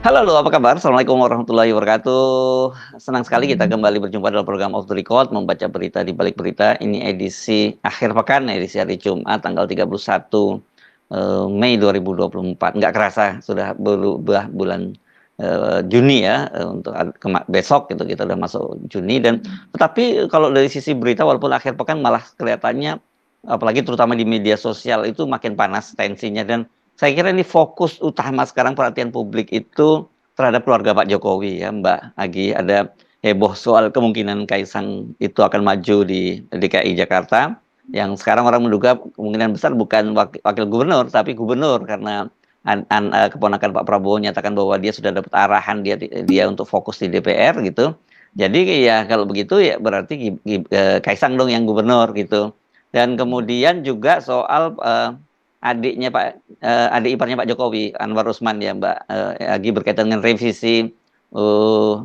Halo, apa kabar? Assalamualaikum warahmatullahi wabarakatuh. Senang sekali kita kembali berjumpa dalam program Off the Record, membaca berita di balik berita. Ini edisi akhir pekan, edisi hari Jumat, tanggal 31 Mei 2024. Nggak kerasa, sudah berubah bulan Juni ya, untuk besok gitu, kita udah masuk Juni. Dan tetapi kalau dari sisi berita, walaupun akhir pekan malah kelihatannya, apalagi terutama di media sosial itu makin panas tensinya. Dan saya kira ini fokus utama sekarang perhatian publik itu terhadap keluarga Pak Jokowi ya Mbak Agi. Ada heboh soal kemungkinan Kaisang itu akan maju di DKI Jakarta. Yang sekarang orang menduga kemungkinan besar bukan wakil gubernur, tapi gubernur, karena keponakan Pak Prabowo nyatakan bahwa dia sudah dapat arahan dia untuk fokus di DPR gitu. Jadi ya kalau begitu ya berarti Kaisang dong yang gubernur gitu. Dan kemudian juga soal adik iparnya Pak Jokowi, Anwar Usman ya Mbak Agi, berkaitan dengan revisi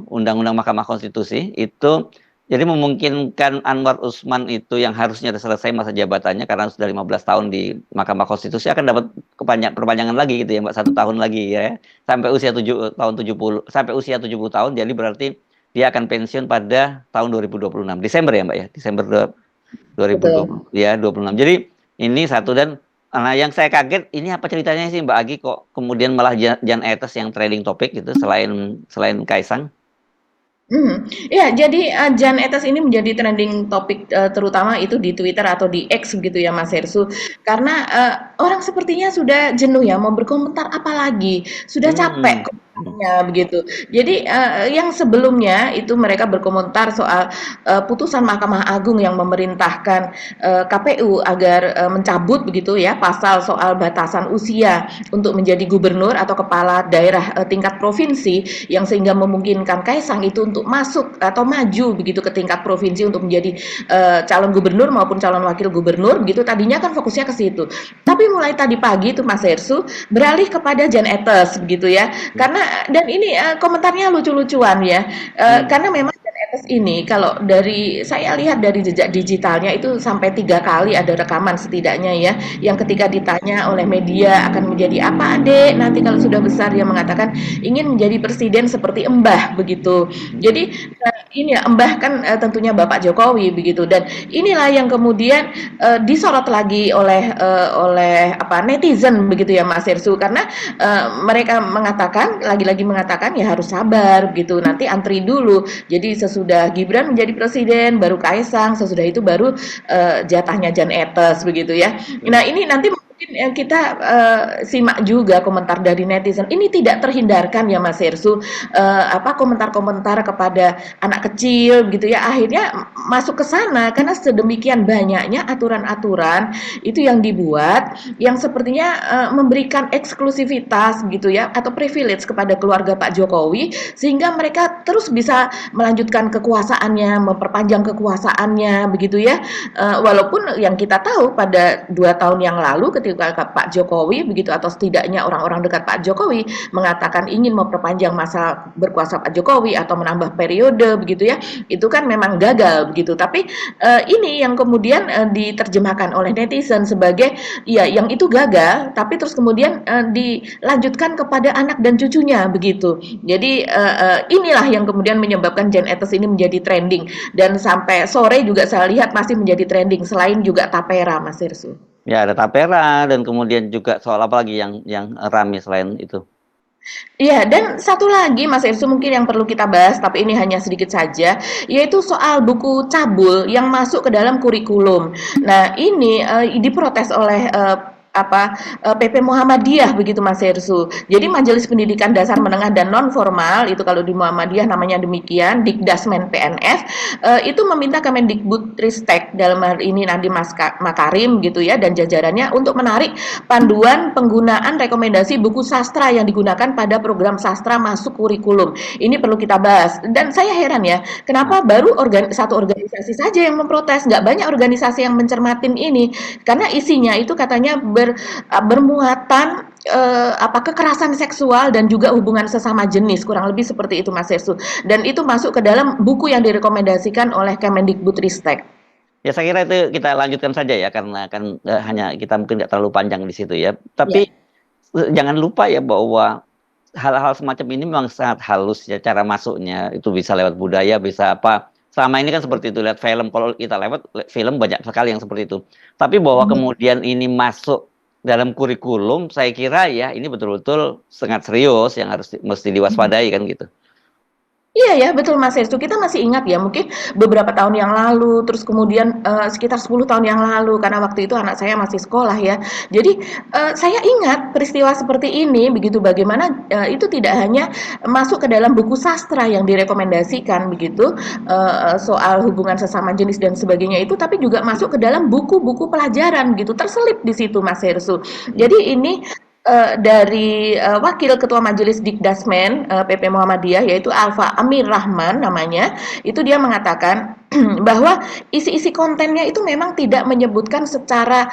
Undang-Undang Mahkamah Konstitusi itu. Jadi memungkinkan Anwar Usman itu yang harusnya sudah selesai masa jabatannya karena sudah 15 tahun di Mahkamah Konstitusi akan dapat perpanjangan lagi gitu ya Mbak, 1 tahun lagi ya, sampai usia 70 sampai usia 70 tahun. Jadi berarti dia akan pensiun pada tahun 2026 Desember ya Mbak ya, Desember 2020 Betul. ya 26. Jadi ini satu. Dan yang saya kaget, ini apa ceritanya sih Mbak Agi, kok kemudian malah Jan Etes yang trending topik gitu selain selain Kaisang? Ya, jadi, Jan Etes ini menjadi trending topik, terutama itu di Twitter atau di X gitu ya, Mas Hersu. Karena, orang sepertinya sudah jenuh ya, mau berkomentar apa lagi, sudah Hmm. capek komentarnya begitu. Jadi, yang sebelumnya itu mereka berkomentar soal, putusan Mahkamah Agung yang memerintahkan, KPU agar, mencabut begitu ya, pasal soal batasan usia untuk menjadi gubernur atau kepala daerah, tingkat provinsi, yang sehingga memungkinkan Kaisang itu untuk masuk atau maju begitu ke tingkat provinsi untuk menjadi calon gubernur maupun calon wakil gubernur begitu. Tadinya kan fokusnya ke situ. Tapi mulai tadi pagi itu Mas Hersu beralih kepada Jan Etes begitu ya. Karena dan ini komentarnya lucu-lucuan ya. Hmm. Karena memang Jan Etes ini kalau dari saya lihat dari jejak digitalnya itu sampai 3 kali ada rekaman setidaknya ya, yang ketika ditanya oleh media akan menjadi apa adek nanti kalau sudah besar, dia mengatakan ingin menjadi presiden seperti Embah begitu. Jadi ini ya Embah kan tentunya Bapak Jokowi begitu, dan inilah yang kemudian disorot lagi oleh apa netizen begitu ya Mas Hersu, karena mereka mengatakan lagi-lagi mengatakan ya harus sabar gitu, nanti antri dulu. Jadi sesudah Gibran menjadi presiden baru Kaisang, sesudah itu baru jatahnya Jan Etes begitu ya. Nah, ini nanti mungkin kita simak juga komentar dari netizen. Ini tidak terhindarkan ya Mas Hersu, apa komentar-komentar kepada anak kecil gitu ya. Akhirnya masuk ke sana karena sedemikian banyaknya aturan-aturan itu yang dibuat yang sepertinya memberikan eksklusivitas gitu ya atau privilege kepada keluarga Pak Jokowi sehingga mereka terus bisa melanjutkan kekuasaannya, memperpanjang kekuasaannya begitu ya. Walaupun yang kita tahu pada 2 tahun yang lalu ketika Pak Jokowi begitu atau setidaknya orang-orang dekat Pak Jokowi mengatakan ingin memperpanjang masa berkuasa Pak Jokowi atau menambah periode begitu ya, itu kan memang gagal begitu. Tapi ini yang kemudian diterjemahkan oleh netizen sebagai ya yang itu gagal, tapi terus kemudian dilanjutkan kepada anak dan cucunya begitu. Jadi inilah yang kemudian menyebabkan Jan Etes ini menjadi trending, dan sampai sore juga saya lihat masih menjadi trending selain juga Tapera Mas Irsu. Ya ada Tapera, dan kemudian juga soal apa lagi yang ramai selain itu? Iya, dan satu lagi Mas Irsu mungkin yang perlu kita bahas, tapi ini hanya sedikit saja, yaitu soal buku cabul yang masuk ke dalam kurikulum. Nah, ini diprotes oleh PP Muhammadiyah begitu Mas Hersu. Jadi Majelis Pendidikan Dasar Menengah dan Non Formal itu kalau di Muhammadiyah namanya demikian, Dikdasmen PNF itu meminta Kemendikbudristek dalam hal ini Nadiem Makarim gitu ya dan jajarannya untuk menarik panduan penggunaan rekomendasi buku sastra yang digunakan pada program sastra masuk kurikulum. Ini perlu kita bahas. Dan saya heran ya, kenapa baru satu organisasi saja yang memprotes, nggak banyak organisasi yang mencermatin ini. Karena isinya itu katanya bermuatan apa kekerasan seksual dan juga hubungan sesama jenis, kurang lebih seperti itu Mas Yesu. Dan itu masuk ke dalam buku yang direkomendasikan oleh Kemendikbudristek. Ya saya kira itu kita lanjutkan saja ya, karena kan hanya kita mungkin nggak terlalu panjang di situ ya. Ya. Tapi jangan lupa ya bahwa hal-hal semacam ini memang sangat halus ya cara masuknya. Itu bisa lewat budaya, bisa apa. Selama ini kan seperti itu, lihat film. Kalau kita lewat film banyak sekali yang seperti itu. Tapi bahwa kemudian ini masuk dalam kurikulum, saya kira ya ini betul-betul sangat serius yang harus mesti diwaspadai kan gitu. Iya ya, betul Mas Hestu. Kita masih ingat ya, mungkin beberapa tahun yang lalu, terus kemudian sekitar 10 tahun yang lalu, karena waktu itu anak saya masih sekolah ya. Jadi saya ingat peristiwa seperti ini, begitu bagaimana itu tidak hanya masuk ke dalam buku sastra yang direkomendasikan begitu, soal hubungan sesama jenis dan sebagainya itu, tapi juga masuk ke dalam buku-buku pelajaran gitu, terselip di situ Mas Hestu. Jadi ini dari Wakil Ketua Majelis Dikdasmen PP Muhammadiyah yaitu Alfa Amir Rahman namanya, itu dia mengatakan bahwa isi-isi kontennya itu memang tidak menyebutkan secara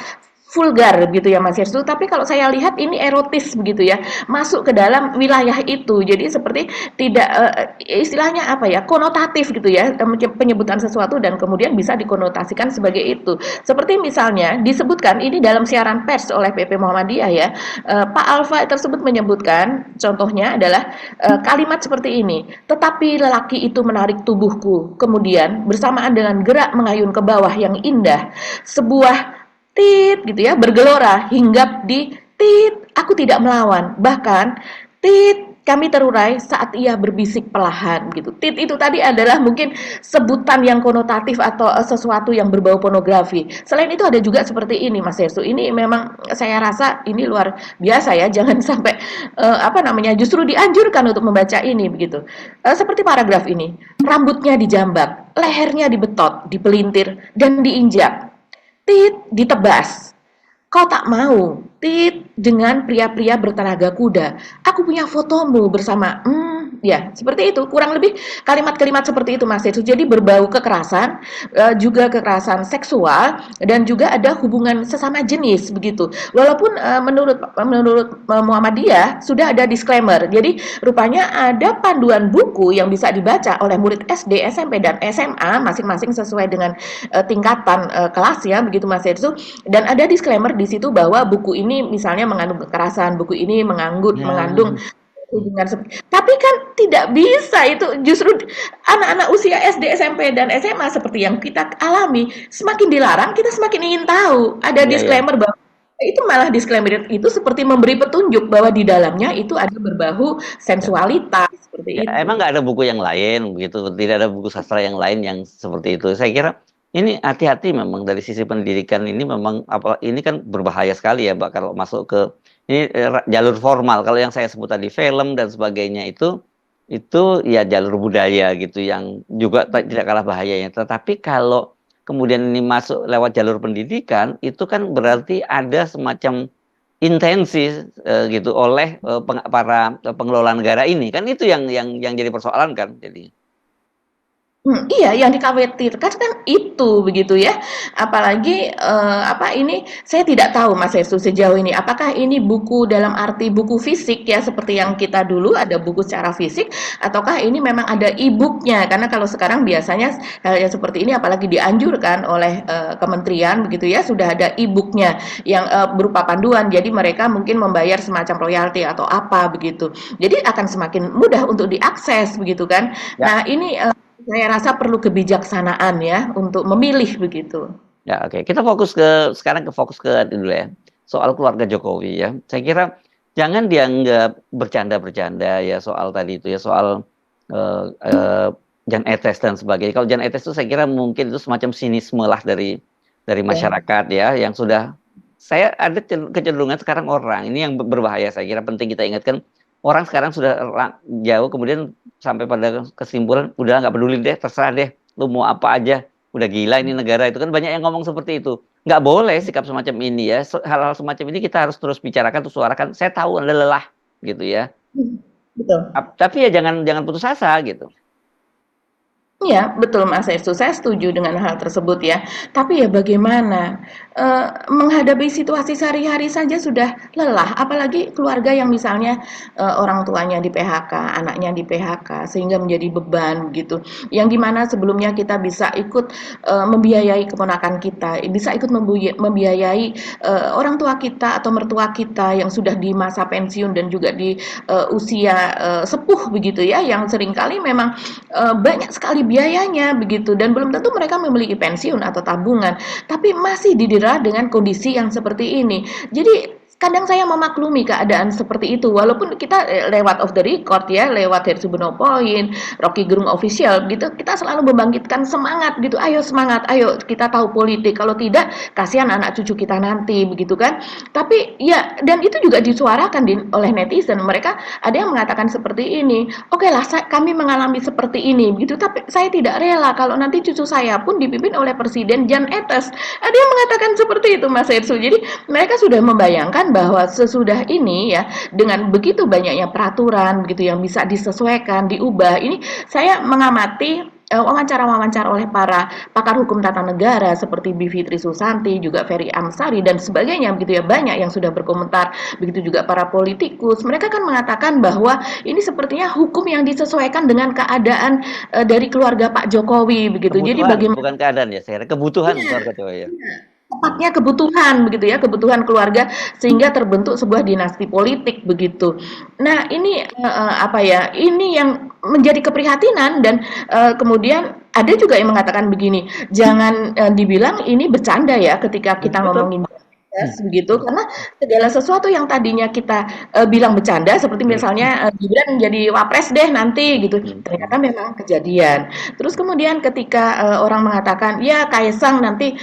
vulgar gitu ya Mas Yersu, tapi kalau saya lihat ini erotis begitu ya, masuk ke dalam wilayah itu. Jadi seperti tidak istilahnya apa ya, konotatif gitu ya, penyebutan sesuatu dan kemudian bisa dikonotasikan sebagai itu. Seperti misalnya disebutkan ini dalam siaran pers oleh PP Muhammadiyah ya, Pak Alfa tersebut menyebutkan contohnya adalah kalimat seperti ini, tetapi lelaki itu menarik tubuhku, kemudian bersamaan dengan gerak mengayun ke bawah yang indah, sebuah tit gitu ya, bergelora hinggap di tit, aku tidak melawan. Bahkan tit kami terurai saat ia berbisik perlahan gitu. Tit itu tadi adalah mungkin sebutan yang konotatif atau sesuatu yang berbau pornografi. Selain itu ada juga seperti ini Mas Yersu. Ini memang saya rasa ini luar biasa ya. Jangan sampai apa namanya justru dianjurkan untuk membaca ini begitu. Seperti paragraf ini, rambutnya dijambak, lehernya dibetot, dipelintir dan diinjak. Tit ditebas. Kau tak mau, Tit, dengan pria-pria bertenaga kuda. Aku punya fotomu bersama. Ya, seperti itu. Kurang lebih kalimat-kalimat seperti itu, Mas. Itu jadi berbau kekerasan, juga kekerasan seksual, dan juga ada hubungan sesama jenis begitu. Walaupun menurut Muhammadiyah sudah ada disclaimer. Jadi rupanya ada panduan buku yang bisa dibaca oleh murid SD, SMP, dan SMA masing-masing sesuai dengan tingkatan kelasnya begitu Mas Yersu, dan ada disclaimer di situ bahwa buku ini misalnya mengandung kekerasan, buku ini mengandung Ya. hubungan tapi kan tidak bisa itu, justru anak-anak usia SD, SMP, dan SMA seperti yang kita alami, semakin dilarang kita semakin ingin tahu. Ada Iya, ya. disclaimer bahwa itu malah disclaimer itu seperti memberi petunjuk bahwa di dalamnya itu ada berbau sensualitas Ya, seperti emang itu. nggak ada buku yang lain begitu, tidak ada buku sastra yang lain yang seperti itu. Saya kira ini hati-hati memang dari sisi pendidikan ini memang apa ini kan berbahaya sekali ya, Mbak, kalau masuk ke ini jalur formal. Kalau yang saya sebut tadi film dan sebagainya itu ya jalur budaya gitu yang juga tidak kalah bahayanya. Tetapi kalau kemudian ini masuk lewat jalur pendidikan, itu kan berarti ada semacam intensi gitu oleh para pengelola negara ini kan itu yang jadi persoalan kan jadi. Iya, yang dikhawatirkan kan itu, begitu ya. Apalagi, apa ini, saya tidak tahu Mas Hestu sejauh ini, apakah ini buku dalam arti buku fisik ya, seperti yang kita dulu ada buku secara fisik, ataukah ini memang ada e-book-nya? Karena kalau sekarang biasanya hal yang seperti ini apalagi dianjurkan oleh, kementerian begitu ya, sudah ada e-book-nya yang, berupa panduan, jadi mereka mungkin membayar semacam royalti atau apa begitu. Jadi akan semakin mudah untuk diakses begitu kan. Ya, Nah ini, saya rasa perlu kebijaksanaan ya untuk memilih begitu. ya, oke. Kita fokus ke dulu ya. Soal keluarga Jokowi ya. Saya kira jangan dianggap bercanda-bercanda ya soal tadi itu ya soal eh, eh, Jan Etes dan sebagainya. Kalau Jan Etes itu saya kira mungkin itu semacam sinisme lah dari Ya. masyarakat ya yang sudah saya ada kecenderungan sekarang orang ini yang berbahaya, saya kira penting kita ingatkan orang sekarang sudah jauh kemudian sampai pada kesimpulan udah nggak peduli deh, terserah deh lu mau apa aja, udah gila ini negara. Itu kan banyak yang ngomong seperti itu. Nggak boleh sikap semacam ini ya. Hal-hal semacam ini kita harus terus bicarakan, terus suarakan. Saya tahu Anda lelah gitu ya, Betul. tapi ya jangan jangan putus asa gitu. Iya, betul Mas Estu, saya setuju dengan hal tersebut ya. Tapi ya bagaimana? menghadapi situasi sehari-hari saja sudah lelah, apalagi keluarga yang misalnya, orang tuanya di-PHK, anaknya di-PHK, sehingga menjadi beban gitu. Yang dimana sebelumnya kita bisa ikut, membiayai keponakan kita, bisa ikut membiayai, orang tua kita atau mertua kita yang sudah di masa pensiun dan juga di, usia, sepuh begitu ya, yang seringkali memang, banyak sekali biayanya begitu dan belum tentu mereka memiliki pensiun atau tabungan, tapi masih didera dengan kondisi yang seperti ini. Jadi kadang saya memaklumi keadaan seperti itu walaupun kita lewat off the record ya, lewat Hersubono Point, Rocky Gerung official gitu, kita selalu membangkitkan semangat gitu, ayo semangat, ayo kita tahu politik, kalau tidak kasihan anak cucu kita nanti begitu kan. Tapi ya dan itu juga disuarakan oleh netizen, mereka ada yang mengatakan seperti ini, oke lah kami mengalami seperti ini begitu, tapi saya tidak rela kalau nanti cucu saya pun dipimpin oleh Presiden Jan Etes. Ada yang mengatakan seperti itu Mas Ersu. Jadi mereka sudah membayangkan bahwa sesudah ini ya dengan begitu banyaknya peraturan begitu yang bisa disesuaikan, diubah. Ini saya mengamati wawancara-wawancara oleh para pakar hukum tata negara seperti Bivitri Susanti, juga Ferry Amsari dan sebagainya begitu ya, banyak yang sudah berkomentar, begitu juga para politikus. Mereka kan mengatakan bahwa ini sepertinya hukum yang disesuaikan dengan keadaan dari keluarga Pak Jokowi begitu. Jadi Kebutuhan, bagaimana bukan keadaan ya, saya kira kebutuhan keluarga cewek ya. tepatnya kebutuhan begitu ya, kebutuhan keluarga sehingga terbentuk sebuah dinasti politik begitu. Nah, ini apa ya? Ini yang menjadi keprihatinan dan kemudian ada juga yang mengatakan begini, jangan dibilang ini bercanda ya ketika kita Betul. ngomongin begitu karena segala sesuatu yang tadinya kita bilang bercanda seperti misalnya Gibran jadi wapres deh nanti gitu ternyata memang kejadian. Terus kemudian ketika orang mengatakan ya Kaisang nanti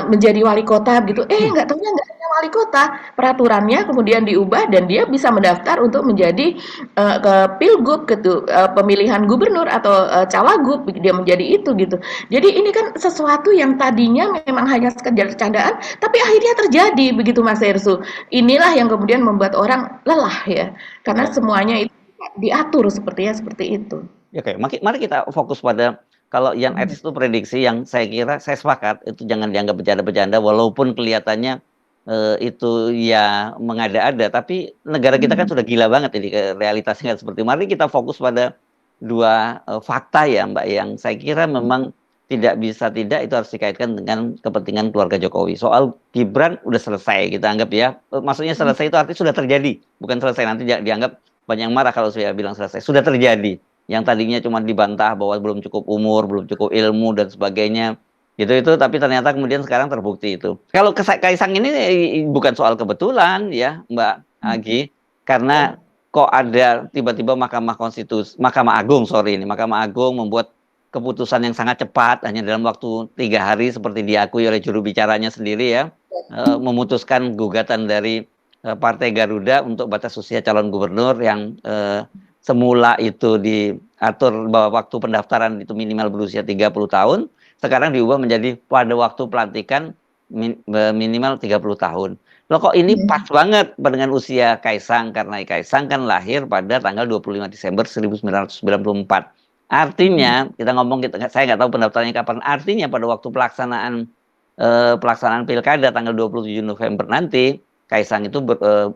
menjadi wali kota gitu, nggak tahunya nggak hanya wali kota, peraturannya kemudian diubah dan dia bisa mendaftar untuk menjadi ke pilgub gitu, pemilihan gubernur atau cawagup dia menjadi itu gitu. Jadi ini kan sesuatu yang tadinya memang hanya sekedar candaan, tapi akhirnya terjadi begitu Mas Ersu. Inilah yang kemudian membuat orang lelah ya, karena Ya. semuanya itu diatur sepertinya seperti itu. Ya, oke, mari kita fokus pada kalau Jan Etes itu prediksi yang saya kira saya sepakat itu jangan dianggap bercanda-bercanda walaupun kelihatannya itu ya mengada-ada, tapi negara kita kan sudah gila banget ini realitasnya seperti. Mari kita fokus pada dua fakta ya Mbak yang saya kira memang tidak bisa tidak itu harus dikaitkan dengan kepentingan keluarga Jokowi. Soal Gibran udah selesai kita anggap ya. Maksudnya selesai itu artinya sudah terjadi, bukan selesai nanti dianggap banyak yang marah kalau saya bilang selesai. Sudah terjadi. Yang tadinya cuma dibantah bahwa belum cukup umur, belum cukup ilmu dan sebagainya. Itu tapi ternyata kemudian sekarang terbukti itu. Kalau Kaisang ini bukan soal kebetulan ya, Mbak Agi, karena kok ada tiba-tiba Mahkamah Agung membuat keputusan yang sangat cepat hanya dalam waktu 3 hari seperti diakui oleh juru bicaranya sendiri ya, memutuskan gugatan dari Partai Garuda untuk batas usia calon gubernur yang semula itu diatur bahwa waktu pendaftaran itu minimal berusia 30 tahun, sekarang diubah menjadi pada waktu pelantikan minimal 30 tahun. Loh kok ini pas banget dengan usia Kaisang, karena Kaisang kan lahir pada tanggal 25 Desember 1994. Artinya, saya nggak tahu pendaftarannya kapan, artinya pada waktu pelaksanaan pilkada tanggal 27 November nanti, Kaisang itu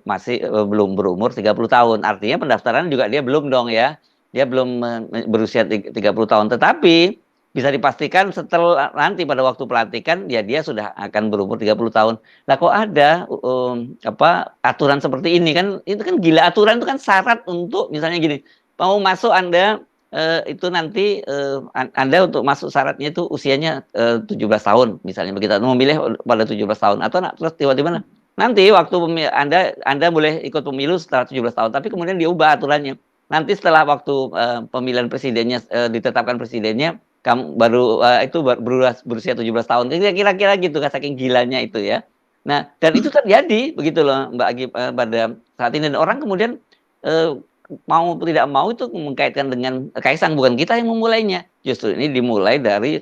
masih belum berumur 30 tahun. Artinya pendaftaran juga dia belum dong ya. Dia belum berusia 30 tahun. Tetapi bisa dipastikan setelah nanti pada waktu pelantikan ya dia sudah akan berumur 30 tahun. Nah kok ada aturan seperti ini kan, itu kan gila. Aturan itu kan syarat untuk misalnya gini, mau masuk Anda itu nanti Anda untuk masuk syaratnya itu usianya 17 tahun misalnya begitu, memilih pada 17 tahun atau terus tiba-tiba nanti waktu Anda boleh ikut pemilu setelah 17 tahun, tapi kemudian diubah aturannya. Nanti setelah waktu pemilihan presidennya ditetapkan presidennya, kamu baru berusia 17 tahun. Kira-kira gitu kan, saking gilanya itu ya. Nah, dan itu terjadi begitu loh Mbak Agi pada saat ini. Dan orang kemudian mau tidak mau itu mengkaitkan dengan Kaisang, bukan kita yang memulainya. Justru ini dimulai dari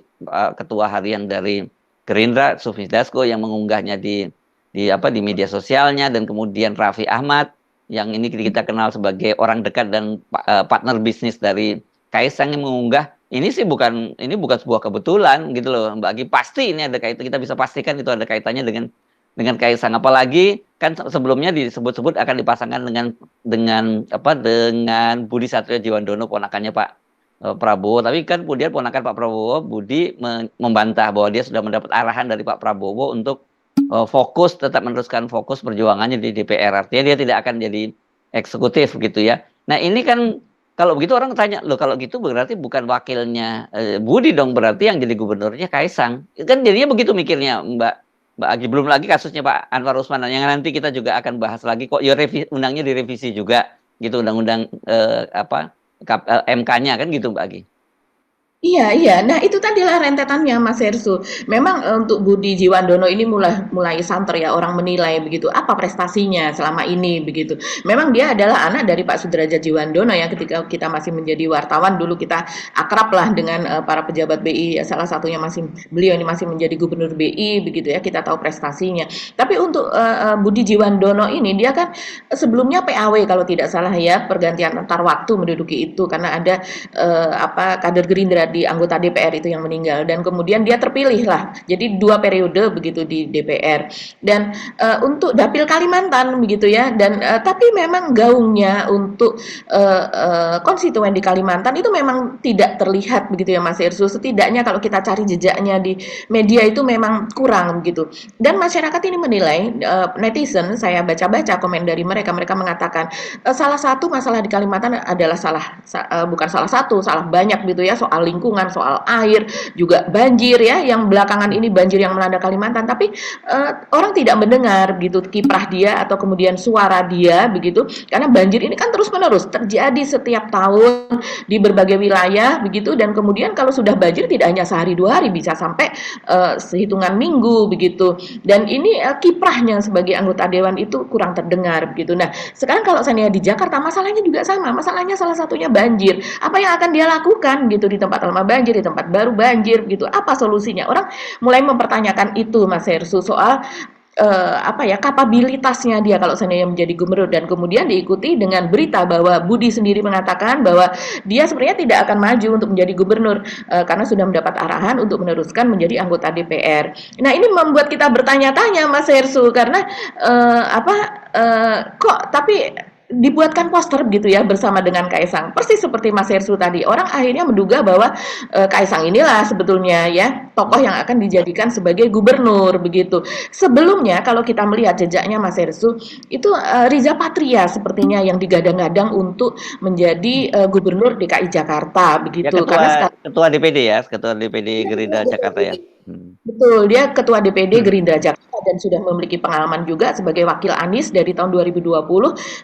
ketua harian dari Gerindra, Sufmi Dasko yang mengunggahnya di media sosialnya, dan kemudian Raffi Ahmad yang ini kita kenal sebagai orang dekat dan partner bisnis dari Kaisang yang mengunggah ini sih bukan sebuah kebetulan gitu loh Mbak Agi. Pasti ini ada kaitan, kita bisa pastikan itu ada kaitannya dengan Kaisang, apalagi kan sebelumnya disebut-sebut akan dipasangkan dengan Budi Satrio Jiwandono, ponakannya Pak Prabowo. Tapi kan kemudian ponakan Pak Prabowo, Budi, membantah bahwa dia sudah mendapat arahan dari Pak Prabowo untuk tetap meneruskan fokus perjuangannya di DPR. Artinya dia tidak akan jadi eksekutif gitu ya. Nah ini kan kalau begitu orang tanya, loh kalau gitu berarti bukan wakilnya Budi dong, berarti yang jadi gubernurnya Kaisang. Kan jadinya begitu mikirnya Mbak Agi. Belum lagi kasusnya Pak Anwar Usman yang nanti kita juga akan bahas lagi, kok ya undangnya direvisi juga gitu, undang-undang MK-nya kan gitu Mbak Agi. Iya iya. Nah, itu tadilah rentetannya Mas Hersu. Memang untuk Budi Jiwandono ini mulai mulai santer ya, orang menilai begitu, apa prestasinya selama ini begitu. Memang dia adalah anak dari Pak Sudrajat Jiwandono ya, ketika kita masih menjadi wartawan dulu kita akrab lah dengan para pejabat BI, salah satunya beliau ini masih menjadi gubernur BI begitu ya, kita tahu prestasinya. Tapi untuk Budi Jiwandono ini dia kan sebelumnya PAW kalau tidak salah ya, pergantian antar waktu menduduki itu karena ada kader Gerindra di anggota DPR itu yang meninggal dan kemudian dia terpilih lah jadi 2 periode begitu di DPR dan untuk dapil Kalimantan begitu ya dan tapi memang gaungnya untuk konstituen di Kalimantan itu memang tidak terlihat begitu ya Mas Irsu, setidaknya kalau kita cari jejaknya di media itu memang kurang begitu dan masyarakat ini menilai netizen, saya baca-baca komen dari mereka mengatakan salah satu masalah di Kalimantan adalah bukan salah satu, salah banyak gitu ya, soal lingkungan, soal air, juga banjir ya, yang belakangan ini banjir yang melanda Kalimantan. Tapi orang tidak mendengar gitu kiprah dia atau kemudian suara dia begitu, karena banjir ini kan terus-menerus terjadi setiap tahun di berbagai wilayah begitu, dan kemudian kalau sudah banjir tidak hanya sehari dua hari, bisa sampai sehitungan minggu begitu. Dan ini kiprahnya sebagai anggota dewan itu kurang terdengar begitu. Nah, sekarang kalau saya di Jakarta masalahnya juga sama, masalahnya salah satunya banjir. Apa yang akan dia lakukan gitu di tempat lama banjir, di tempat baru banjir gitu. Apa solusinya? Orang mulai mempertanyakan itu Mas Hersu soal kapabilitasnya dia kalau seandainya menjadi gubernur dan kemudian diikuti dengan berita bahwa Budi sendiri mengatakan bahwa dia sebenarnya tidak akan maju untuk menjadi gubernur karena sudah mendapat arahan untuk meneruskan menjadi anggota DPR. Nah, ini membuat kita bertanya-tanya Mas Hersu karena kok tapi dibuatkan poster gitu ya bersama dengan Kaisang. Persis seperti Mas Hersu tadi. Orang akhirnya menduga bahwa Kaisang inilah sebetulnya ya tokoh yang akan dijadikan sebagai gubernur begitu. Sebelumnya kalau kita melihat jejaknya Mas Hersu itu Riza Patria sepertinya yang digadang-gadang untuk menjadi gubernur DKI Jakarta Ya begitu. Karena sekarang ketua DPD ya, ketua DPD Gerindra Jakarta ya. betul, dia ketua DPD Gerindra Jakarta dan sudah memiliki pengalaman juga sebagai wakil Anies dari tahun 2020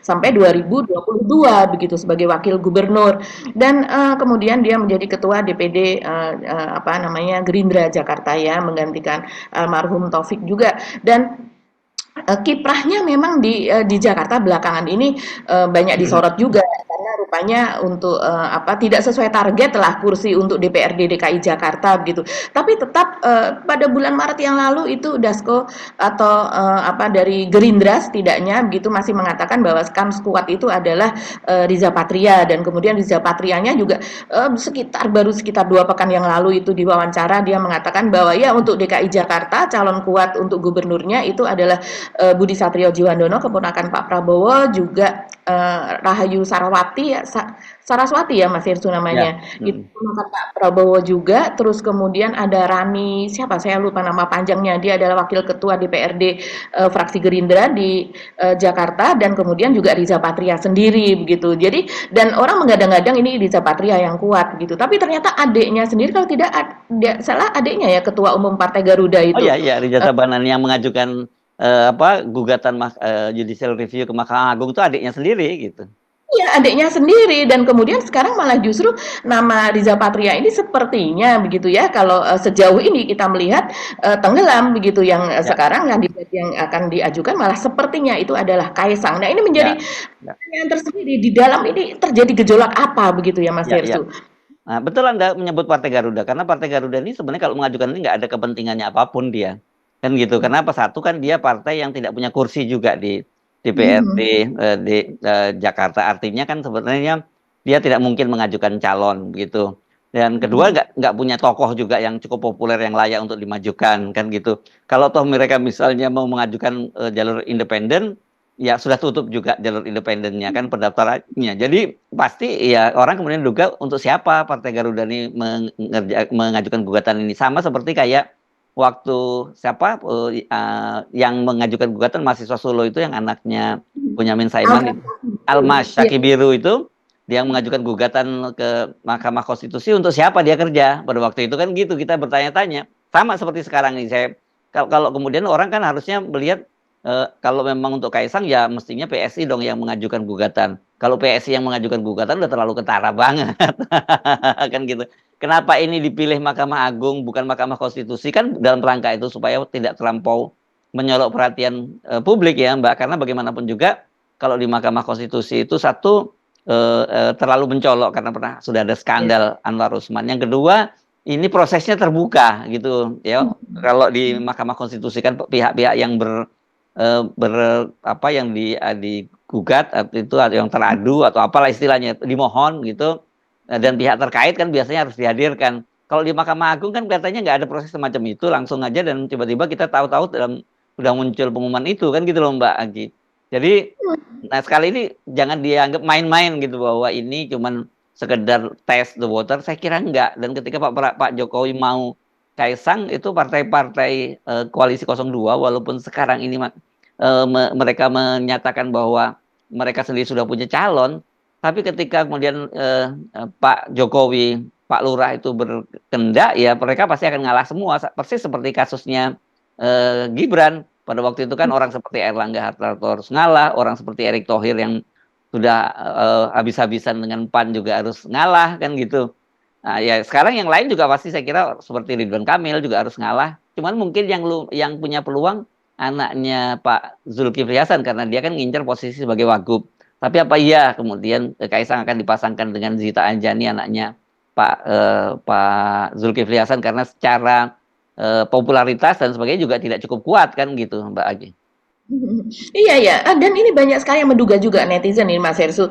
sampai 2022 begitu sebagai wakil gubernur dan kemudian dia menjadi ketua DPD Gerindra Jakarta ya menggantikan almarhum Taufik juga dan kiprahnya memang di Jakarta belakangan ini banyak disorot juga karena rupanya untuk tidak sesuai target lah kursi untuk DPRD DKI Jakarta begitu. Tapi tetap pada bulan Maret yang lalu itu Dasko atau dari Gerindra setidaknya begitu masih mengatakan bahwa kan kuat itu adalah Riza Patria dan kemudian Riza Patrianya juga baru sekitar 2 pekan yang lalu itu diwawancara dia mengatakan bahwa ya untuk DKI Jakarta calon kuat untuk gubernurnya itu adalah Budi Satrio Jiwandono, keponakan Pak Prabowo, juga Rahayu Saraswati ya Mas Irsu namanya. Ya. Itu keponakan Pak Prabowo juga. Terus kemudian ada Rani, siapa saya lupa nama panjangnya. Dia adalah wakil ketua DPRD fraksi Gerindra di Jakarta dan kemudian juga Riza Patria sendiri begitu. Jadi dan orang menggadang-gadang ini Riza Patria yang kuat gitu. Tapi ternyata adiknya sendiri kalau tidak salah adiknya ya ketua umum Partai Garuda itu. Oh iya, Riza Tabanan yang mengajukan gugatan judicial review ke Mahkamah Agung itu adiknya sendiri gitu. Iya, adiknya sendiri dan kemudian sekarang malah justru nama Riza Patria ini sepertinya begitu ya kalau sejauh ini kita melihat tenggelam begitu yang sekarang kandidat yang akan diajukan malah sepertinya itu adalah Kaisang. Nah, ini menjadi pertanyaan tersendiri di dalam ini terjadi gejolak apa begitu ya Mas Hersu? Nah, betul Anda menyebut Partai Garuda karena Partai Garuda ini sebenarnya kalau mengajukan ini nggak ada kepentingannya apapun dia. Kan gitu. Kenapa? Satu kan dia partai yang tidak punya kursi juga di DPRD di Jakarta. Artinya kan sebenarnya dia tidak mungkin mengajukan calon gitu. Dan kedua nggak punya tokoh juga yang cukup populer yang layak untuk dimajukan kan gitu. Kalau toh mereka misalnya mau mengajukan jalur independen, ya sudah tutup juga jalur independennya kan pendaftarannya. Jadi pasti ya orang kemudian duga untuk siapa Partai Garuda ini mengajukan gugatan ini, sama seperti kayak waktu siapa yang mengajukan gugatan mahasiswa Solo itu yang anaknya Bonyamin Saiman, Almas Iya. Syaki Biru itu, dia mengajukan gugatan ke Mahkamah Konstitusi untuk siapa dia kerja pada waktu itu kan gitu, kita bertanya-tanya sama seperti sekarang ini. Kalau kemudian orang kan harusnya melihat kalau memang untuk Kaisang ya mestinya PSI dong yang mengajukan gugatan. Kalau PSI yang mengajukan gugatan udah terlalu ketara banget kan gitu. Kenapa ini dipilih Mahkamah Agung bukan Mahkamah Konstitusi, kan dalam rangka itu supaya tidak terlampau menyolok perhatian publik ya Mbak, karena bagaimanapun juga kalau di Mahkamah Konstitusi itu satu terlalu mencolok karena sudah ada skandal Anwar Usman. Yang kedua, ini prosesnya terbuka gitu ya. Kalau di Mahkamah Konstitusi kan pihak-pihak yang yang digugat itu yang teradu atau apalah istilahnya dimohon gitu, dan pihak terkait kan biasanya harus dihadirkan. Kalau di Mahkamah Agung kan katanya nggak ada proses semacam itu, langsung aja dan tiba-tiba kita tahu-tahu sudah muncul pengumuman itu kan gitu loh Mbak Agi. Jadi nah sekali ini jangan dianggap main-main gitu bahwa ini cuman sekedar test the water. Saya kira enggak. Dan ketika Pak Jokowi mau Kaisang, itu partai-partai koalisi 02 walaupun sekarang ini mereka menyatakan bahwa mereka sendiri sudah punya calon, tapi ketika kemudian Pak Jokowi, Pak Lurah itu berkendak, ya mereka pasti akan ngalah semua. Persis seperti kasusnya Gibran. Pada waktu itu kan orang seperti Erlangga Hartarto harus ngalah, orang seperti Erick Thohir yang sudah habis-habisan dengan PAN juga harus ngalah kan gitu. Nah, ya sekarang yang lain juga pasti saya kira seperti Ridwan Kamil juga harus ngalah. Cuman mungkin yang punya peluang anaknya Pak Zulkifli Hasan karena dia kan ngincer posisi sebagai wagub. Tapi apa iya kemudian Kaisang akan dipasangkan dengan Zita Anjani anaknya Pak Zulkifli Hasan, karena secara popularitas dan sebagainya juga tidak cukup kuat kan gitu Mbak Agi. Iya ya, dan ini banyak sekali yang menduga juga netizen ini Mas Hersu,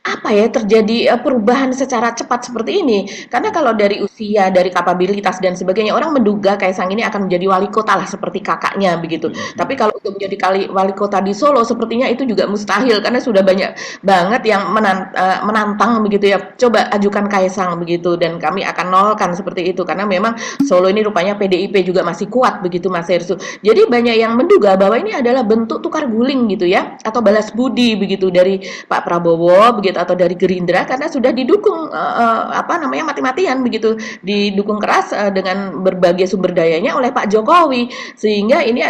apa ya terjadi perubahan secara cepat seperti ini? Karena kalau dari usia, dari kapabilitas dan sebagainya, orang menduga Kaisang ini akan menjadi wali kota lah seperti kakaknya begitu. Tapi kalau untuk menjadi wali kota di Solo, sepertinya itu juga mustahil karena sudah banyak banget yang menantang begitu ya. Coba ajukan Kaisang begitu dan kami akan nolkan seperti itu karena memang Solo ini rupanya PDIP juga masih kuat begitu Mas Hersu. Jadi banyak yang menduga bahwa ini adalah bentuk tukar guling gitu ya atau balas budi begitu dari Pak Prabowo begitu atau dari Gerindra karena sudah didukung mati-matian begitu, didukung keras dengan berbagai sumber dayanya oleh Pak Jokowi, sehingga ini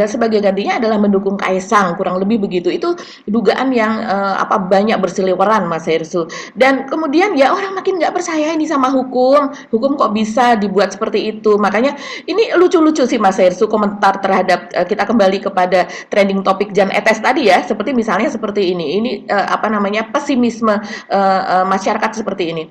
sebagai gantinya adalah mendukung Kaisang, kurang lebih begitu. Itu dugaan yang banyak berseliweran Mas Hersu. Dan kemudian ya orang makin nggak percaya ini sama hukum kok bisa dibuat seperti itu. Makanya ini lucu-lucu sih Mas Hersu komentar terhadap kita kembali kepada trending topik Jan Etes tadi ya, seperti misalnya seperti ini pesimisme masyarakat seperti ini.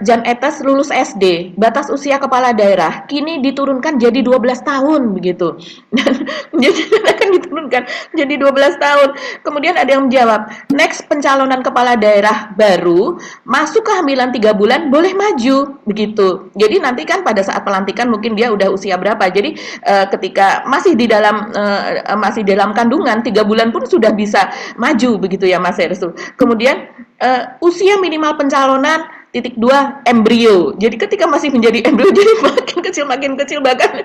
Jan Etes lulus SD, batas usia kepala daerah kini diturunkan jadi 12 tahun begitu. Dan jadi akan diturunkan jadi 12 tahun. Kemudian ada yang menjawab, next pencalonan kepala daerah baru masuk kehamilan 3 bulan boleh maju begitu. Jadi nanti kan pada saat pelantikan mungkin dia udah usia berapa. Jadi ketika masih di dalam kandungan 3 bulan pun sudah bisa maju begitu ya Mas Hersu. Kemudian usia minimal pencalonan titik 2 embrio. Jadi ketika masih menjadi embrio jadi makin kecil bahkan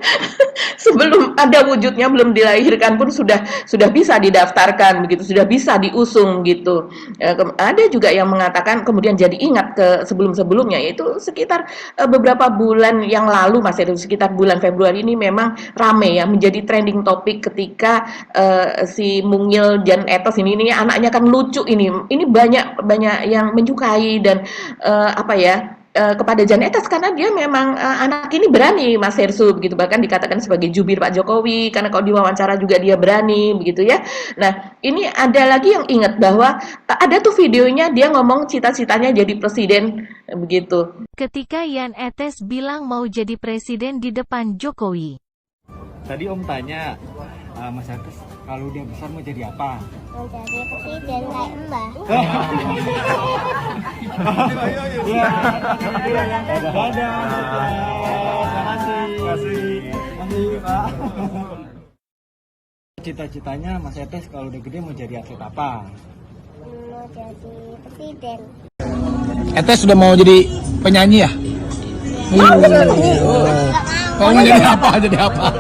sebelum ada wujudnya belum dilahirkan pun sudah bisa didaftarkan begitu, sudah bisa diusung gitu. Ada juga yang mengatakan kemudian jadi ingat ke sebelum-sebelumnya yaitu sekitar beberapa bulan yang lalu Mas itu sekitar bulan Februari ini memang rame ya menjadi trending topik ketika si Mungil Jan Etes ini anaknya kan lucu ini banyak yang menyukai dan kepada Jan Etes karena dia memang anak ini berani Mas Hersu begitu, bahkan dikatakan sebagai jubir Pak Jokowi karena kalau diwawancara juga dia berani begitu ya. Nah ini ada lagi yang ingat bahwa ada tuh videonya dia ngomong cita-citanya jadi presiden begitu. Ketika Jan Etes bilang mau jadi presiden di depan Jokowi. Tadi Om tanya, Mas Atis kalau dia besar mau jadi apa? Mau jadi presiden kayak Mbah. Iya. Dadah. Terima kasih Pak. Cita-citanya Mas Atis kalau udah gede mau jadi atlet apa? Mau jadi presiden. Etes sudah mau jadi penyanyi ya? Nggak mau. Kalau mau jadi apa? Jadi apa?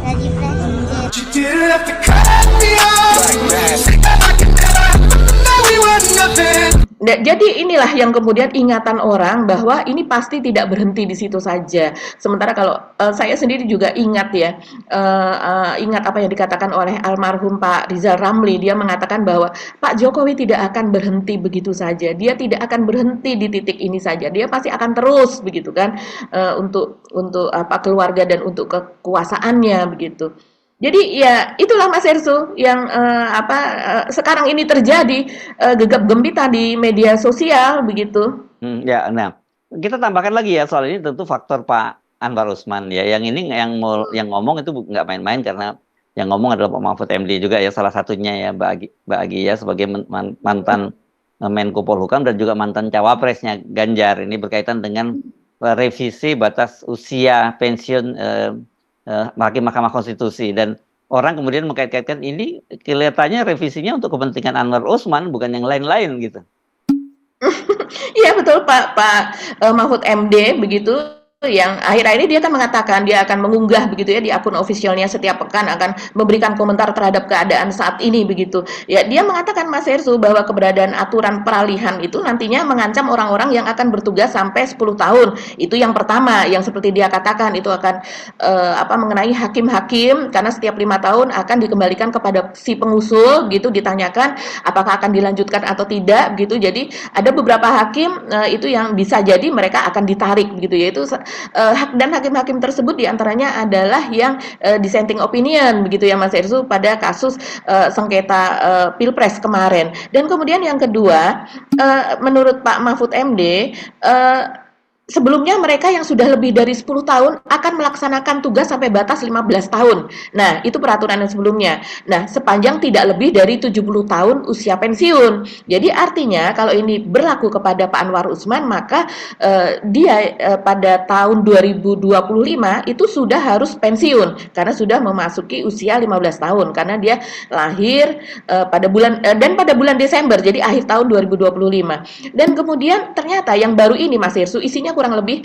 Jadi presiden. Jadi inilah yang kemudian ingatan orang bahwa ini pasti tidak berhenti di situ saja. Sementara kalau saya sendiri juga ingat ya, ingat apa yang dikatakan oleh almarhum Pak Rizal Ramli. Dia mengatakan bahwa Pak Jokowi tidak akan berhenti begitu saja. Dia tidak akan berhenti di titik ini saja. Dia pasti akan terus begitu kan, untuk apa keluarga dan untuk kekuasaannya begitu. Jadi ya itulah Mas Ersu yang sekarang ini terjadi, gegap gempita di media sosial begitu. Ya, nah kita tambahkan lagi ya soal ini tentu faktor Pak Anwar Usman ya. Yang ini yang ngomong itu nggak main-main karena yang ngomong adalah Pak Mahfud MD juga ya, salah satunya ya Mbak Agi ya, sebagai mantan Menko Polhukam dan juga mantan cawapresnya Ganjar. Ini berkaitan dengan revisi batas usia pensiun Hakim Mahkamah Konstitusi, dan orang kemudian mengkait-kaitkan ini kelihatannya revisinya untuk kepentingan Anwar Usman bukan yang lain-lain gitu. Iya betul Pak Mahfud MD begitu, yang akhir-akhir ini dia kan mengatakan dia akan mengunggah begitu ya di akun officialnya setiap pekan akan memberikan komentar terhadap keadaan saat ini begitu. Ya dia mengatakan Mas Hersu bahwa keberadaan aturan peralihan itu nantinya mengancam orang-orang yang akan bertugas sampai 10 tahun. Itu yang pertama yang seperti dia katakan itu akan mengenai hakim-hakim, karena setiap 5 tahun akan dikembalikan kepada si pengusul gitu, ditanyakan apakah akan dilanjutkan atau tidak gitu. Jadi ada beberapa hakim itu yang bisa jadi mereka akan ditarik begitu, yaitu dan hakim-hakim tersebut diantaranya adalah yang dissenting opinion begitu ya Mas Ersu pada kasus sengketa Pilpres kemarin. Dan kemudian yang kedua, menurut Pak Mahfud MD, sebelumnya mereka yang sudah lebih dari 10 tahun akan melaksanakan tugas sampai batas 15 tahun. Nah, itu peraturan yang sebelumnya. Nah, sepanjang tidak lebih dari 70 tahun usia pensiun. Jadi artinya kalau ini berlaku kepada Pak Anwar Usman, maka dia pada tahun 2025 itu sudah harus pensiun karena sudah memasuki usia 15 tahun karena dia lahir pada bulan Desember, jadi akhir tahun 2025. Dan kemudian ternyata yang baru ini Mas Irsu isinya kurang lebih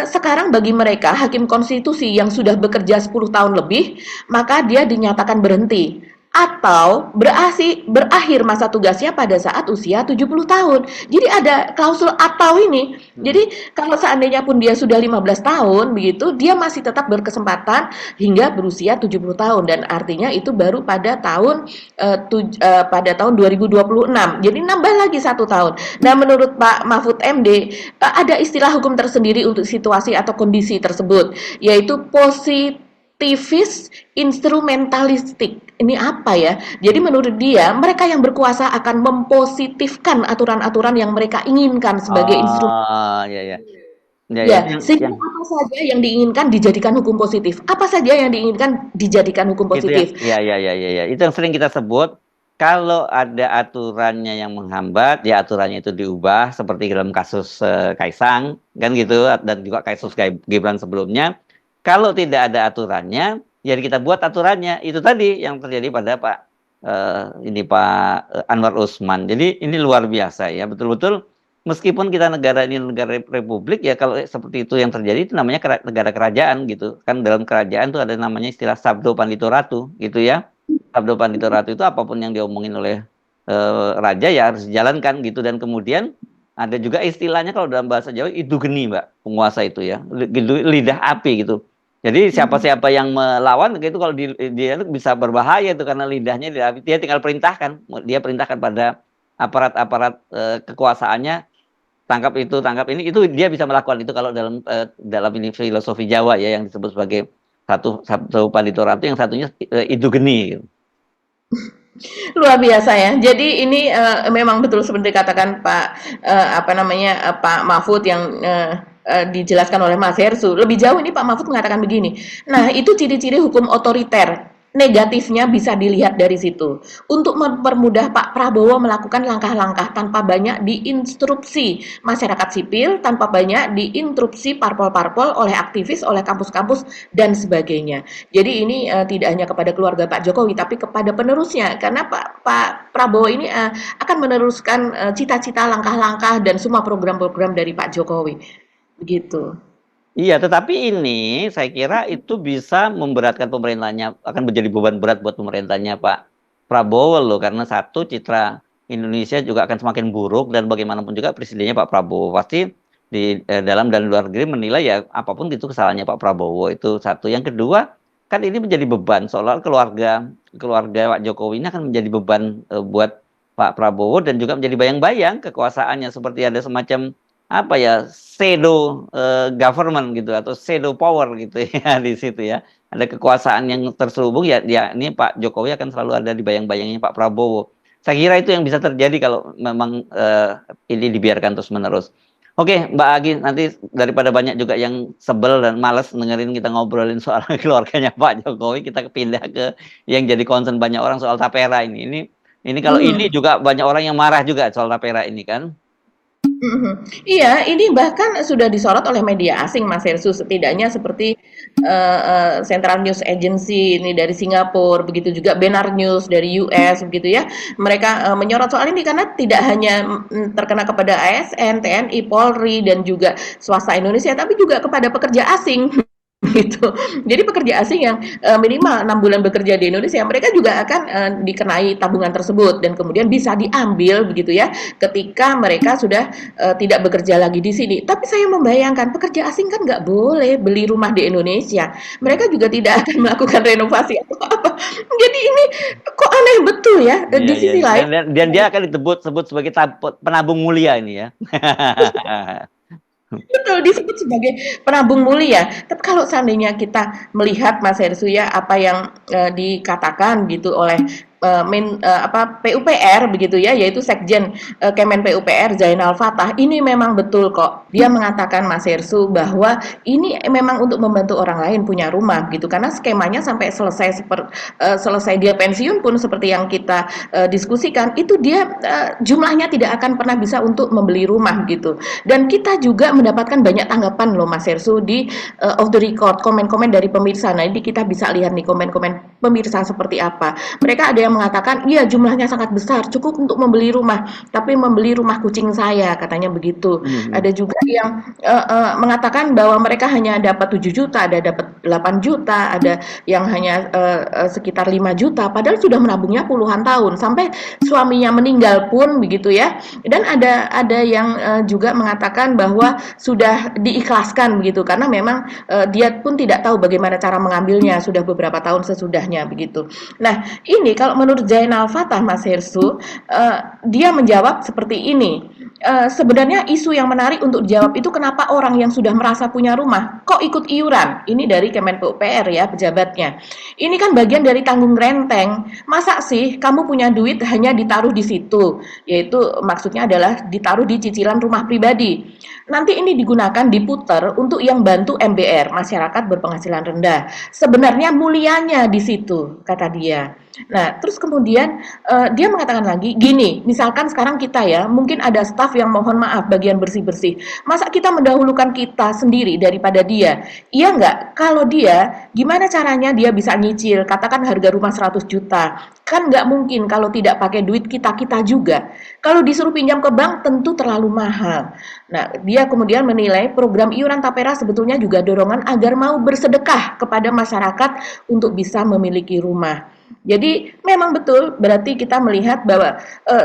sekarang bagi mereka hakim konstitusi yang sudah bekerja 10 tahun lebih, maka dia dinyatakan berhenti atau berakhir masa tugasnya pada saat usia 70 tahun. Jadi ada klausul atau ini. Jadi kalau seandainya pun dia sudah 15 tahun begitu, dia masih tetap berkesempatan hingga berusia 70 tahun, dan artinya itu baru pada tahun 2026. Jadi nambah lagi 1 tahun. Nah, menurut Pak Mahfud MD ada istilah hukum tersendiri untuk situasi atau kondisi tersebut, yaitu positivis instrumentalistik. Ini apa ya? Jadi menurut dia, mereka yang berkuasa akan mempositifkan aturan-aturan yang mereka inginkan sebagai instrumen. Ya. Sehingga apa saja yang diinginkan dijadikan hukum positif. Apa saja yang diinginkan dijadikan hukum positif. Ya. Itu yang sering kita sebut. Kalau ada aturannya yang menghambat, ya aturannya itu diubah, seperti dalam kasus Kaisang, kan gitu, dan juga kasus Gibran sebelumnya. Kalau tidak ada aturannya, jadi kita buat aturannya. Itu tadi yang terjadi pada Pak Anwar Usman. Jadi ini luar biasa ya, betul-betul. Meskipun kita negara ini negara republik ya, kalau seperti itu yang terjadi itu namanya negara kerajaan gitu. Kan dalam kerajaan itu ada namanya istilah sabdo pandito ratu gitu ya. Sabdo pandito ratu itu apapun yang diomongin oleh raja ya harus dijalankan gitu. Dan kemudian ada juga istilahnya kalau dalam bahasa Jawa itu geni Mbak, penguasa itu ya, lidah api gitu. Jadi siapa-siapa yang melawan gitu kalau dia bisa berbahaya itu karena lidahnya lidah api. Dia tinggal perintahkan, dia perintahkan pada aparat-aparat kekuasaannya, tangkap itu, tangkap ini, itu dia bisa melakukan itu kalau dalam ini filosofi Jawa ya, yang disebut sebagai satu pandito ratu, yang satunya itu geni gitu. Luar biasa ya. Jadi ini memang betul seperti katakan Pak Pak Mahfud yang dijelaskan oleh Mas Hersu. Lebih jauh ini Pak Mahfud mengatakan begini. Nah, itu ciri-ciri hukum otoriter. Negatifnya bisa dilihat dari situ. Untuk mempermudah Pak Prabowo melakukan langkah-langkah tanpa banyak diinstruksi masyarakat sipil, tanpa banyak diinstruksi parpol-parpol oleh aktivis, oleh kampus-kampus dan sebagainya. Jadi ini tidak hanya kepada keluarga Pak Jokowi, tapi kepada penerusnya. Karena Pak Prabowo ini akan meneruskan cita-cita, langkah-langkah dan semua program-program dari Pak Jokowi. Begitu. Iya, tetapi ini saya kira itu bisa memberatkan pemerintahnya, akan menjadi beban berat buat pemerintahnya Pak Prabowo loh, karena satu, citra Indonesia juga akan semakin buruk, dan bagaimanapun juga presidennya Pak Prabowo pasti di dalam dan luar negeri menilai ya apapun itu kesalahannya Pak Prabowo, itu satu. Yang kedua, kan ini menjadi beban, seolah keluarga Pak Jokowi ini akan menjadi beban buat Pak Prabowo, dan juga menjadi bayang-bayang kekuasaannya, seperti ada semacam apa ya, pseudo government gitu, atau pseudo power gitu ya di situ ya. Ada kekuasaan yang terselubung ya, ini Pak Jokowi akan selalu ada di bayang-bayangnya Pak Prabowo. Saya kira itu yang bisa terjadi kalau memang ini dibiarkan terus-menerus. Oke, Mbak Agi, nanti daripada banyak juga yang sebel dan males dengerin kita ngobrolin soal keluarganya Pak Jokowi, kita pindah ke yang jadi concern banyak orang soal tapera ini. Ini kalau ini juga banyak orang yang marah juga soal tapera ini kan. Iya, ini bahkan sudah disorot oleh media asing, Mas Hersu, setidaknya seperti Central News Agency ini dari Singapura, begitu juga Benar News dari US, begitu ya. Mereka menyorot soal ini karena tidak hanya terkena kepada ASN, TNI, Polri, dan juga swasta Indonesia, tapi juga kepada pekerja asing. Gitu. Jadi pekerja asing yang minimal 6 bulan bekerja di Indonesia, mereka juga akan dikenai tabungan tersebut, dan kemudian bisa diambil begitu ya ketika mereka sudah tidak bekerja lagi di sini. Tapi saya membayangkan pekerja asing kan nggak boleh beli rumah di Indonesia, mereka juga tidak akan melakukan renovasi atau apa. Jadi ini kok aneh betul ya. Di sisi lain, dan dia akan disebut sebagai penabung mulia ini ya. betul, disebut sebagai penabung mulia. Tapi kalau seandainya kita melihat, Mas Hersu ya, apa yang dikatakan gitu oleh PUPR begitu ya, yaitu Sekjen Kemen PUPR Zainal Fatah, ini memang betul kok. Dia mengatakan, Mas Hersu, bahwa ini memang untuk membantu orang lain punya rumah gitu, karena skemanya sampai selesai dia pensiun pun seperti yang kita diskusikan, itu dia jumlahnya tidak akan pernah bisa untuk membeli rumah gitu. Dan kita juga mendapatkan banyak tanggapan loh, Mas Hersu, di off the record, komen-komen dari pemirsa. Nah, ini kita bisa lihat nih komen-komen pemirsa seperti apa. Mereka ada yang mengatakan, iya jumlahnya sangat besar, cukup untuk membeli rumah, tapi membeli rumah kucing saya, katanya begitu. Ada juga yang mengatakan bahwa mereka hanya dapat 7 juta, ada dapat 8 juta, ada yang hanya sekitar 5 juta, padahal sudah menabungnya puluhan tahun, sampai suaminya meninggal pun begitu ya. Dan ada yang juga mengatakan bahwa sudah diikhlaskan begitu, karena memang dia pun tidak tahu bagaimana cara mengambilnya, sudah beberapa tahun sesudahnya begitu. Nah, ini kalau menurut Zainal Fatah, Mas Hersu, dia menjawab seperti ini. Sebenarnya isu yang menarik untuk dijawab itu, kenapa orang yang sudah merasa punya rumah kok ikut iuran? Ini dari Kemen PUPR ya, pejabatnya. Ini kan bagian dari tanggung renteng. Masa sih kamu punya duit hanya ditaruh di situ? Yaitu maksudnya adalah ditaruh di cicilan rumah pribadi. Nanti ini digunakan, diputar untuk yang bantu MBR, masyarakat berpenghasilan rendah. Sebenarnya mulianya di situ, kata dia. Nah, terus kemudian dia mengatakan lagi gini, misalkan sekarang kita ya, mungkin ada staf yang mohon maaf bagian bersih-bersih. Masa kita mendahulukan kita sendiri daripada dia? Iya nggak? Kalau dia, gimana caranya dia bisa nyicil? Katakan harga rumah 100 juta. Kan nggak mungkin kalau tidak pakai duit kita-kita juga. Kalau disuruh pinjam ke bank tentu terlalu mahal. Nah, dia kemudian menilai program iuran tapera sebetulnya juga dorongan agar mau bersedekah kepada masyarakat untuk bisa memiliki rumah. Jadi memang betul, berarti kita melihat bahwa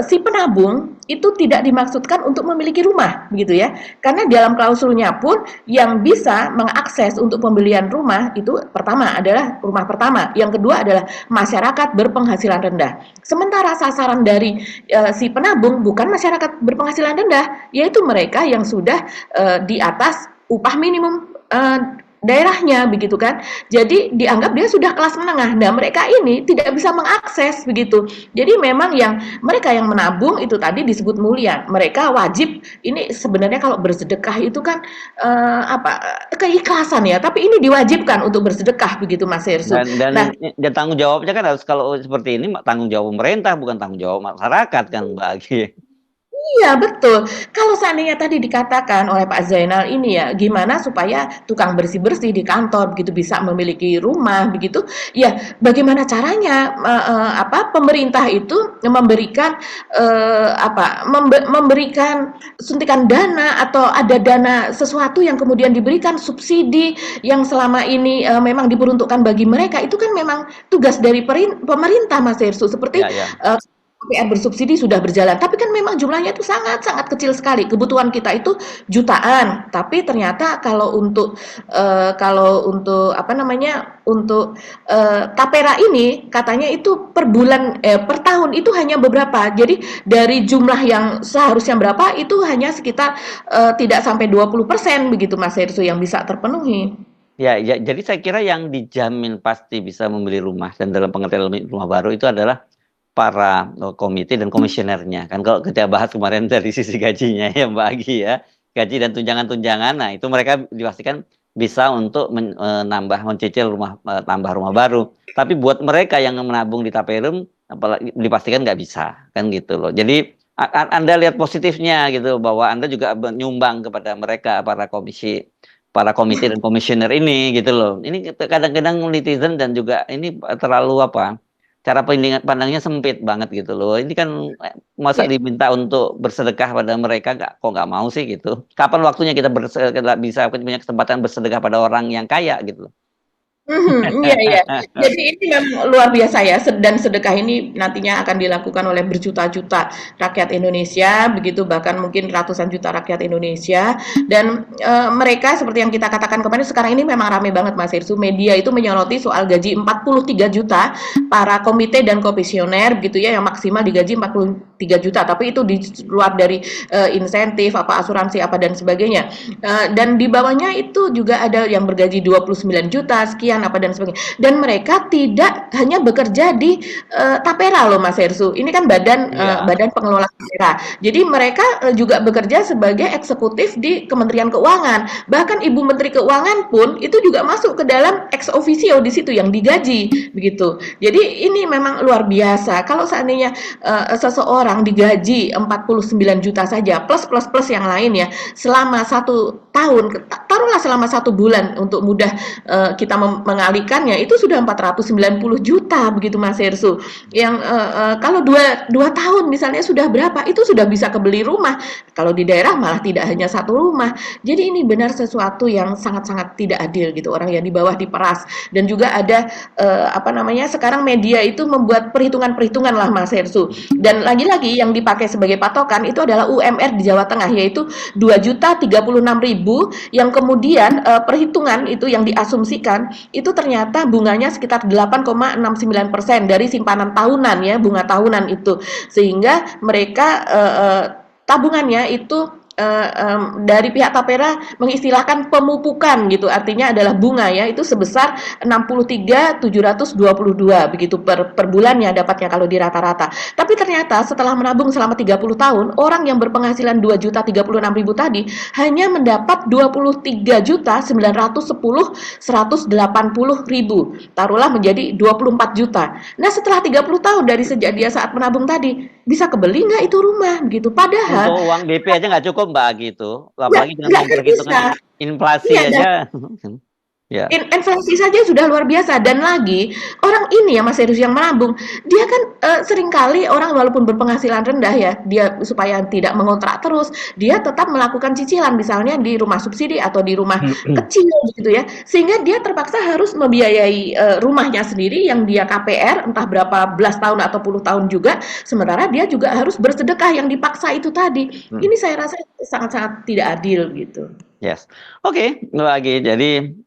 si penabung itu tidak dimaksudkan untuk memiliki rumah, begitu ya. Karena dalam klausulnya pun yang bisa mengakses untuk pembelian rumah itu pertama adalah rumah pertama, yang kedua adalah masyarakat berpenghasilan rendah. Sementara sasaran dari si penabung bukan masyarakat berpenghasilan rendah, yaitu mereka yang sudah di atas upah minimum daerahnya begitu kan. Jadi dianggap dia sudah kelas menengah. Nah, mereka ini tidak bisa mengakses begitu. Jadi memang yang mereka yang menabung itu tadi disebut mulia. Mereka wajib ini sebenarnya kalau bersedekah itu kan keikhlasan ya, tapi ini diwajibkan untuk bersedekah begitu Mas Hersu. Dan Nah, tanggung jawabnya kan harus kalau seperti ini tanggung jawab pemerintah bukan tanggung jawab masyarakat kan Mbak Agi. iya betul. Kalau seandainya tadi dikatakan oleh Pak Zainal ini ya, gimana supaya tukang bersih-bersih di kantor begitu bisa memiliki rumah begitu, ya bagaimana caranya pemerintah itu memberikan memberikan suntikan dana atau ada dana sesuatu yang kemudian diberikan subsidi yang selama ini memang diperuntukkan bagi mereka itu kan memang tugas dari pemerintah Mas Hersu seperti Ya, ya. KPR bersubsidi sudah berjalan, tapi kan memang jumlahnya itu sangat-sangat kecil sekali. Kebutuhan kita itu jutaan, tapi ternyata untuk tapera ini katanya itu per bulan per tahun itu hanya beberapa. Jadi dari jumlah yang seharusnya berapa itu hanya sekitar tidak sampai 20% begitu Mas Hersu yang bisa terpenuhi. Ya, jadi saya kira yang dijamin pasti bisa membeli rumah dan dalam pengertian rumah baru itu adalah para komite dan komisionernya. Kan kalau kita bahas kemarin dari sisi gajinya ya Mbak Agi ya, gaji dan tunjangan-tunjangan, nah itu mereka dipastikan bisa untuk mencicil tambah rumah baru. Tapi buat mereka yang menabung di Taperum, apalagi dipastikan nggak bisa, kan gitu loh. Jadi Anda lihat positifnya gitu, bahwa Anda juga menyumbang kepada mereka, para komite dan komisioner ini gitu loh. Ini kadang-kadang netizen dan juga ini terlalu cara pandangnya sempit banget gitu loh. Ini kan masa diminta untuk bersedekah pada mereka kok nggak mau sih gitu. Kapan waktunya kita bisa punya kesempatan bersedekah pada orang yang kaya gitu loh. Iya iya. Jadi ini memang luar biasa ya, dan sedekah ini nantinya akan dilakukan oleh berjuta-juta rakyat Indonesia, begitu bahkan mungkin ratusan juta rakyat Indonesia. Dan mereka seperti yang kita katakan kemarin, sekarang ini memang ramai banget Mas Irsu, media itu menyoroti soal gaji 43 juta para komite dan komisioner begitu ya, yang maksimal digaji 43 juta, tapi itu di luar dari insentif, asuransi dan sebagainya. Dan di bawahnya itu juga ada yang bergaji 29 juta sekian dan sebagainya. Dan mereka tidak hanya bekerja di Tapera loh Mas Hersu. Ini kan badan pengelola Tapera. Jadi mereka juga bekerja sebagai eksekutif di Kementerian Keuangan. Bahkan Ibu Menteri Keuangan pun itu juga masuk ke dalam ex officio di situ yang digaji begitu. Jadi ini memang luar biasa. Kalau seandainya seseorang digaji 49 juta saja plus yang lain ya, selama 1 tahun, taruhlah selama 1 bulan untuk mudah kita mengalihkannya, itu sudah 490 juta begitu Mas Hersu. Yang kalau 2 tahun misalnya sudah berapa, itu sudah bisa kebeli rumah. Kalau di daerah malah tidak hanya 1 rumah. Jadi ini benar sesuatu yang sangat-sangat tidak adil gitu, orang yang di bawah diperas. Dan juga ada sekarang media itu membuat perhitungan-perhitungan lah Mas Hersu. Dan lagi-lagi yang dipakai sebagai patokan itu adalah UMR di Jawa Tengah, yaitu 2.036.000, yang kemudian perhitungan itu yang diasumsikan itu ternyata bunganya sekitar 8,69% dari simpanan tahunan ya, bunga tahunan itu, sehingga mereka tabungannya itu dari pihak Tapera mengistilahkan pemupukan gitu, artinya adalah bunga ya, itu sebesar 63.722 begitu per bulannya dapatnya kalau di rata-rata. Tapi ternyata setelah menabung selama 30 tahun, orang yang berpenghasilan 2.036.000 tadi hanya mendapat 23.910.180.000, taruhlah menjadi 24 juta. Nah setelah 30 tahun dari sejak dia saat menabung tadi, bisa kebeli nggak itu rumah begitu? Padahal untuk uang DP aja nggak cukup Mbak gitu, apalagi dengan perhitungan inflasi aja. Ya. Inflasi saja sudah luar biasa, dan lagi orang ini ya Mas Herus yang menabung, dia kan seringkali orang walaupun berpenghasilan rendah ya, dia supaya tidak mengontrak terus, dia tetap melakukan cicilan misalnya di rumah subsidi atau di rumah kecil gitu ya, sehingga dia terpaksa harus membiayai rumahnya sendiri yang dia KPR entah berapa belas tahun atau puluh tahun juga, sementara dia juga harus bersedekah yang dipaksa itu tadi. Ini saya rasa sangat-sangat tidak adil gitu. Yes, oke, lagi. Jadi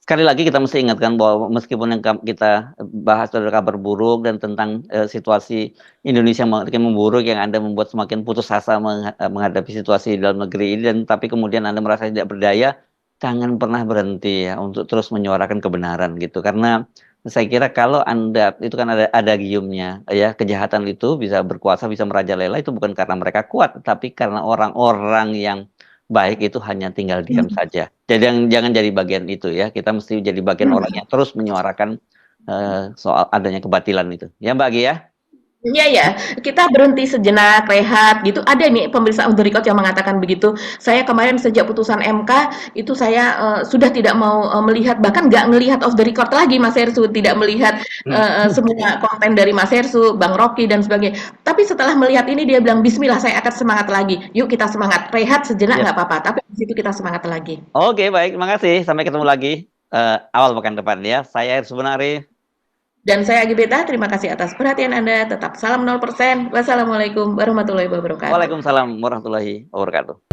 sekali lagi kita mesti ingatkan bahwa meskipun yang kita bahas adalah kabar buruk dan tentang situasi Indonesia makin memburuk, yang Anda membuat semakin putus asa menghadapi situasi di dalam negeri ini, dan tapi kemudian Anda merasa tidak berdaya, jangan pernah berhenti ya untuk terus menyuarakan kebenaran gitu. Karena saya kira kalau Anda itu kan ada adagiumnya ya, kejahatan itu bisa berkuasa, bisa merajalela itu bukan karena mereka kuat, tapi karena orang-orang yang baik itu hanya tinggal diam saja. Jadi jangan jadi bagian itu ya. Kita mesti jadi bagian orang yang terus menyuarakan soal adanya kebatilan itu. Ya Mbak Gia? Iya ya, kita berhenti sejenak, rehat gitu. Ada nih pemirsa on the record yang mengatakan begitu. Saya kemarin sejak putusan MK itu saya sudah tidak mau melihat, bahkan nggak ngelihat off the record lagi Mas Hersu, tidak melihat semua konten dari Mas Hersu, Bang Rocky dan sebagainya. Tapi setelah melihat ini dia bilang, Bismillah saya akan semangat lagi. Yuk kita semangat, rehat sejenak Ya. nggak apa-apa. Tapi di situ kita semangat lagi. Oke, baik. Terima kasih. Sampai ketemu lagi awal pekan depan ya. Saya sebenarnya. Dan saya Agi Beta, terima kasih atas perhatian Anda. Tetap salam 0%. Wassalamualaikum warahmatullahi wabarakatuh. Waalaikumsalam warahmatullahi wabarakatuh.